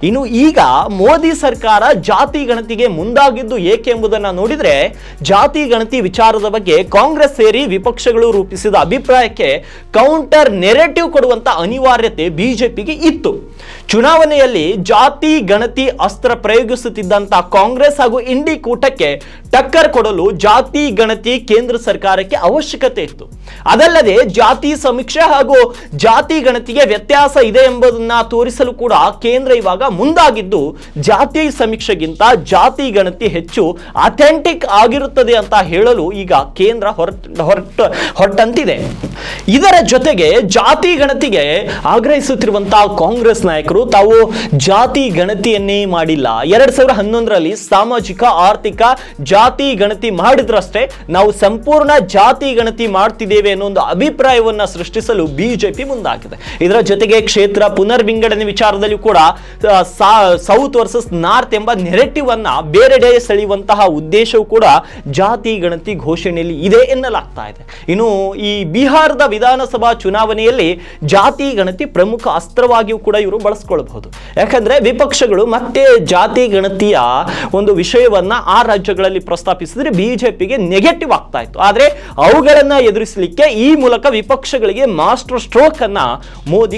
ಇನ್ನು ಈಗ ಮೋದಿ ಸರ್ಕಾರ ಜಾತಿ ಗಣತಿಗೆ ಮುಂದಾಗಿದ್ದು ಏಕೆ ಎಂಬುದನ್ನು ನೋಡಿದ್ರೆ ಜಾತಿ ಗಣತಿ ವಿಚಾರದ ಬಗ್ಗೆ ಕಾಂಗ್ರೆಸ್ ಸೇರಿ ವಿಪಕ್ಷಗಳು ರೂಪಿಸಿದ ಅಭಿಪ್ರಾಯಕ್ಕೆ ಕೌಂಟರ್ ನೆರೆಟಿವ್ ಕೊಡುವಂತ ಅನಿವಾರ್ಯತೆ ಬಿಜೆಪಿಗೆ ಇತ್ತು. ಚುನಾವಣೆಯಲ್ಲಿ ಜಾತಿ ಗಣತಿ ಅಸ್ತ್ರ ಪ್ರಯೋಗಿಸುತ್ತಿದ್ದಂತ ಕಾಂಗ್ರೆಸ್ ಹಾಗೂ ಇಂಡಿ ಕೂಟಕ್ಕೆ ಟಕ್ಕರ್ ಕೊಡಲು ಜಾತಿ ಗಣತಿ ಕೇಂದ್ರ ಸರ್ಕಾರಕ್ಕೆ ಅವಶ್ಯಕತೆ ಇತ್ತು. ಅದಲ್ಲದೆ ಜಾತಿ ಸಮೀಕ್ಷೆ ಹಾಗೂ ಜಾತಿ ಗಣತಿಗೆ ವ್ಯತ್ಯಾಸ ಇದೆ ಎಂಬುದನ್ನ ತೋರಿಸಲು ಕೂಡ ಕೇಂದ್ರ ಇವಾಗ ಮುಂದಾಗಿದ್ದು ಜಾತಿ ಸಮೀಕ್ಷೆಗಿಂತ ಜಾತಿ ಗಣತಿ ಹೆಚ್ಚು ಅಥೆಂಟಿಕ್ ಆಗಿರುತ್ತದೆ ಅಂತ ಹೇಳಲು ಈಗ ಕೇಂದ್ರ ಹೊರಟಂತಿದೆ. ಇದರ ಜೊತೆಗೆ ಜಾತಿ ಗಣತಿಗೆ ಆಗ್ರಹಿಸುತ್ತಿರುವಂತಹ ಕಾಂಗ್ರೆಸ್ ನಾಯಕರು ತಾವು ಜಾತಿ ಗಣತಿಯನ್ನೇ ಮಾಡಿಲ್ಲ, 2011ರಲ್ಲಿ ಸಾಮಾಜಿಕ ಆರ್ಥಿಕ ಜಾತಿ ಗಣತಿ ಮಾಡಿದ್ರಷ್ಟೇ, ನಾವು ಸಂಪೂರ್ಣ ಜಾತಿ ಗಣತಿ ಮಾಡ್ತಿದ್ದೇವೆ ಅನ್ನೋ ಒಂದು ಅಭಿಪ್ರಾಯವನ್ನ ಸೃಷ್ಟಿಸಲು ಬಿಜೆಪಿ ಮುಂದಾಗಿದೆ. ಇದರ ಜೊತೆಗೆ ಕ್ಷೇತ್ರ ಪುನರ್ ವಿಂಗಡಣೆ ವಿಚಾರದಲ್ಲಿ ಕೂಡ ಸೌತ್ ವರ್ಸಸ್ ನಾರ್ತ್ ಎಂಬ ನೆರೆಟಿವ್ ಅನ್ನ ಬೇರೆಡೆ ಸೆಳೆಯುವಂತಹ ಉದ್ದೇಶವು ಕೂಡ ಜಾತಿ ಗಣತಿ ಘೋಷಣೆಯಲ್ಲಿ ಇದೆ ಎನ್ನಲಾಗ್ತಾ ಇದೆ. ಇನ್ನು ಈ ಬಿಹಾರದ ವಿಧಾನಸಭಾ ಚುನಾವಣೆಯಲ್ಲಿ ಜಾತಿ ಗಣತಿ ಪ್ರಮುಖ ಅಸ್ತ್ರವಾಗಿಯೂ ಕೂಡ ಇವರು ಬಳಸ್ಕೊಳ್ಬಹುದು. ಯಾಕಂದ್ರೆ ವಿಪಕ್ಷಗಳು ಮತ್ತೆ ಜಾತಿ ಗಣತಿಯ ಒಂದು ವಿಷಯವನ್ನ ಆ ರಾಜ್ಯಗಳಲ್ಲಿ ಪ್ರಸ್ತಾಪಿಸಿದ್ರೆ ಬಿಜೆಪಿಗೆ ನೆಗೆಟಿವ್ ಆಗ್ತಾ ಇತ್ತು. ಆದ್ರೆ ಅವುಗಳನ್ನ ಎದುರಿಸಲಿಕ್ಕೆ ಈ ಮೂಲಕ ವಿಪಕ್ಷಗಳಿಗೆ ಮಾಸ್ಟರ್ ಸ್ಟ್ರೋಕ್ ಅನ್ನ ಮೋದಿ